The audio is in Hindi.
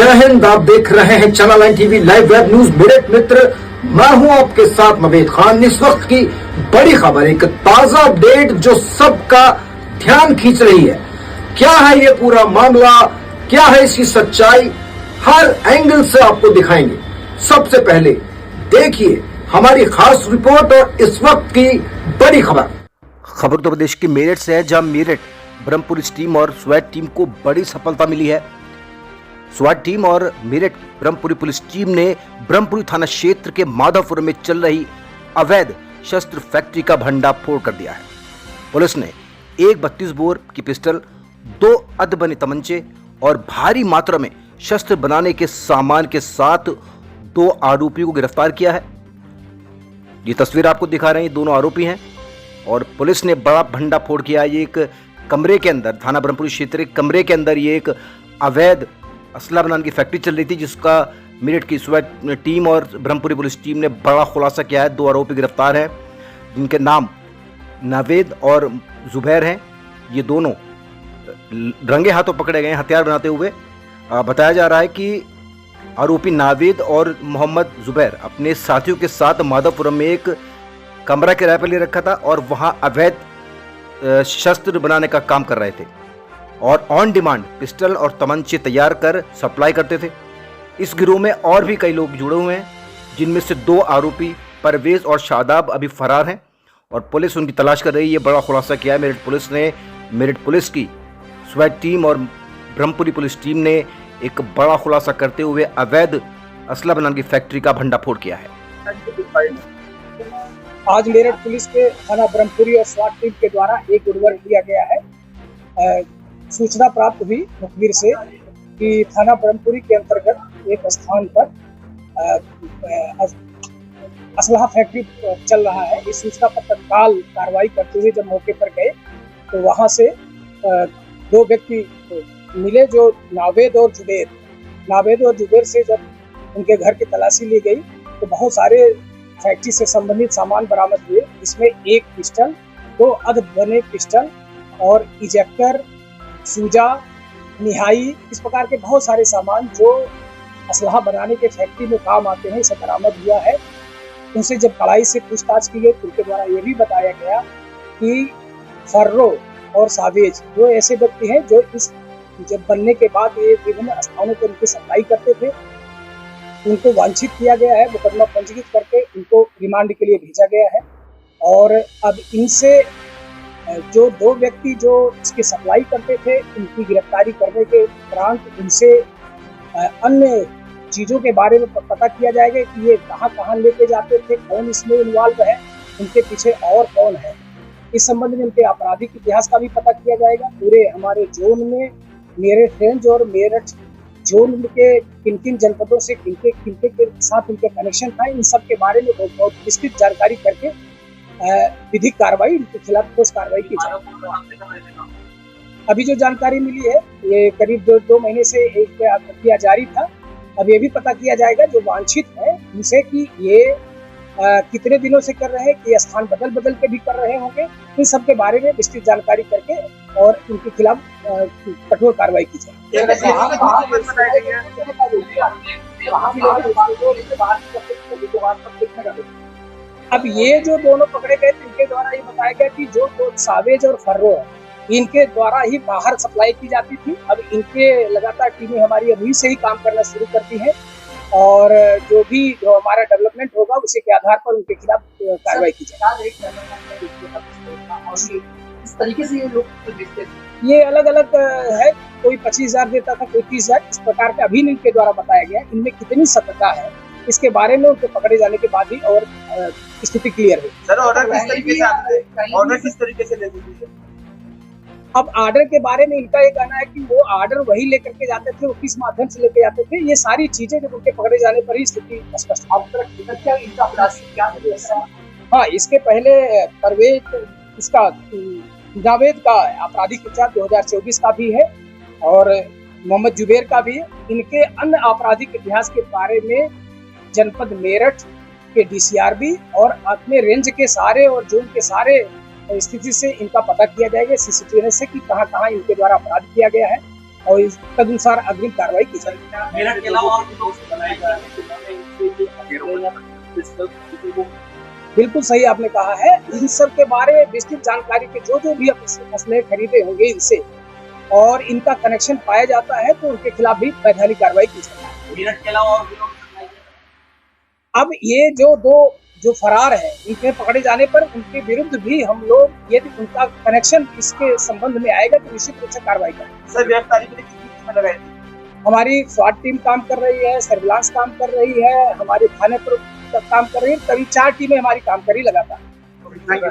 जय हिंद। आप देख रहे हैं channel 9 TV live web news. मेरे मित्र, मैं हूं आपके साथ नवेद खान। इस वक्त की बड़ी खबर, एक ताजा अपडेट जो सबका ध्यान खींच रही है। क्या है ये पूरा मामला, क्या है इसकी सच्चाई, हर एंगल से आपको दिखाएंगे। सबसे पहले देखिए हमारी खास रिपोर्ट और इस वक्त की बड़ी खबर। खबर उत्तर प्रदेश के मेरठ से है, जहां मेरठ ब्रह्मपुर टीम और स्वैट टीम को बड़ी सफलता मिली है। स्वैट टीम और मेरठ ब्रह्मपुरी पुलिस टीम ने ब्रह्मपुरी थाना क्षेत्र के माधवपुर में चल रही अवैध शस्त्र फैक्ट्री का भंडाफोड़ कर दिया है। पुलिस ने एक 32 बोर की पिस्टल, 2 अधबने तमंचे और भारी मात्रा में शस्त्र बनाने के सामान के साथ 2 आरोपियों को गिरफ्तार किया है। ये तस्वीर आपको दिखा रहे हैं, दोनों आरोपी हैं और पुलिस ने बड़ा भंडाफोड़ किया। ये एक कमरे के अंदर, थाना ब्रह्मपुरी क्षेत्र के कमरे के अंदर ये एक अवैध असला बनाने की फैक्ट्री चल रही थी, जिसका मेरठ की स्वैट टीम और ब्रह्मपुरी पुलिस टीम ने बड़ा खुलासा किया है। 2 आरोपी गिरफ्तार हैं, जिनके नाम नावेद और जुबैर हैं। ये दोनों रंगे हाथों पकड़े गए हैं हथियार बनाते हुए। बताया जा रहा है कि आरोपी नावेद और मोहम्मद जुबैर अपने साथियों के साथ माधवपुरम में एक कमरा किराए पर ले रखा था और वहां अवैध शस्त्र बनाने का काम कर रहे थे और ऑन डिमांड पिस्टल और तमंचे तैयार कर सप्लाई करते थे। इस गिरोह में और भी कई लोग जुड़े हुए हैं, जिनमें से 2 आरोपी परवेज और शादाब अभी फरार हैं और पुलिस उनकी तलाश कर रही है। बड़ा खुलासा किया है मेरठ पुलिस ने। मेरठ पुलिस की स्वैट टीम और ब्रह्मपुरी पुलिस टीम ने एक बड़ा खुलासा करते हुए अवैध असला बनाने की फैक्ट्री का भंडाफोड़ किया है। आज मेरठ पुलिस के थाना ब्रह्मपुरी और स्वाट टीम के द्वारा एक उड़वर लिया गया है। सूचना प्राप्त हुई मुखबिर से कि थाना ब्रह्मपुरी के अंतर्गत एक स्थान पर असलहा फैक्ट्री चल रहा है। इस सूचना पर तत्काल कार्रवाई करते हुए जब मौके पर गए तो वहां से 2 व्यक्ति मिले, जो नावेद और जुबैर। नावेद और जुबैर से जब उनके घर की तलाशी ली गई तो बहुत सारे फैक्ट्री से संबंधित सामान बरामद हुए। इसमें एक पिस्टल, 2 अधबने पिस्टल और इजेक्टर, सूजा, निहाई, इस प्रकार के बहुत सारे सामान जो असलहा बनाने के फैक्ट्री में काम आते हैं, इसे बरामद हुआ है। उनसे जब कड़ाई से पूछताछ की गई तो उनके द्वारा ये भी बताया गया कि फर्रो और सावेज 2 ऐसे व्यक्ति हैं जो इस जब बनने के बाद ये विभिन्न स्थानों पर उनकी सप्लाई करते थे। उनको वांछित किया गया है, मुकदमा पंजीकृत करके उनको रिमांड के लिए भेजा गया है और अब इनसे जो 2 व्यक्ति जो इसकी सप्लाई करते थे, उनकी गिरफ्तारी करने के उपरांत उनसे अन्य चीज़ों के बारे में पता किया जाएगा कि ये कहाँ लेके जाते थे, कौन इसमें इन्वॉल्व है, उनके पीछे और कौन है। इस संबंध में उनके आपराधिक इतिहास का भी पता किया जाएगा। पूरे हमारे जोन में मेरठ रेंज और मेरठ जोन के किन जनपदों से किनके के साथ उनके कनेक्शन था, इन सब के बारे में बहुत विस्तृत जानकारी करके विधिक कार्रवाई उनके खिलाफ ठोस कार्रवाई की जाए। अभी जो जानकारी मिली है, ये करीब 2 महीने से एक प्रक्रिया जारी था। अब ये भी पता किया जाएगा जो वांछित है उनसे कि ये कितने दिनों से कर रहे हैं, कि स्थान बदल के भी कर रहे होंगे। इन सब के बारे में विस्तृत जानकारी करके और उनके खिलाफ कठोर कार्रवाई की जाए। अब ये जो दोनों पकड़े गए थे, इनके द्वारा ये बताया गया कि जो सावेज और फर्रो है, इनके द्वारा ही बाहर सप्लाई की जाती थी। अब इनके लगातार टीमें हमारी अभी से ही काम करना शुरू करती है और जो हमारा डेवलपमेंट होगा उसी के आधार पर उनके खिलाफ कार्रवाई की जाए। इस तरीके से ये लोग ये अलग अलग है, कोई 25,000 देता था, कोई 30,000, इस प्रकार का अभी इनके द्वारा बताया गया। इनमें कितनी सत्यता है इसके बारे में उनके पकड़े जाने के बाद ही और स्थिति क्लियर हुई। सर, ऑर्डर किस तरीके से ले लीजिए? अब ऑर्डर के बारे में इनका ये कहना है कि वो ऑर्डर वही लेकर के जाते थे, वो किस माध्यम से लेके जाते थे, ये सारी चीजें जब उनके पकड़े जाने पर ही स्थिति स्पष्ट। हाँ, इसके पहले परवेज इसका जावेद का आपराधिक इतिहास 2024 का भी है और मोहम्मद जुबैर का भी है। इनके अन्य आपराधिक इतिहास के बारे में जनपद मेरठ के DCRB और अपने रेंज के सारे और जोन के सारे स्थिति से इनका पता किया जाएगा, CCTV से कि कहाँ इनके द्वारा अपराध किया गया है और इस तदनुसार अग्रिम कार्रवाई की जाएगी। मेरठ के अलावा और भी लोग बनाए जा रहे हैं। बिल्कुल सही आपने कहा है। इन सब के बारे में विस्तृत जानकारी के जो भी असले खरीदे होंगे इनसे और इनका कनेक्शन पाया जाता है तो उनके खिलाफ भी वैधानिक कार्रवाई की जाएगी। मेरठ के अलावा और भी लोग बनाए जा रहे हैं। अब ये जो फरार है इनके पकड़े जाने पर उनके विरुद्ध भी हम लोग यदि उनका कनेक्शन इसके संबंध में आएगा तो निश्चित रूप से कार्रवाई करेंगे। सर गिरफ्तारी के लिए कितनी समय लगाई थी? हमारी स्वाट टीम काम कर रही है, सर्विलांस काम कर रही है, हमारे थाने पर काम कर रही है, करीब 4 टीमें हमारी काम कर रही लगातार। Thank you.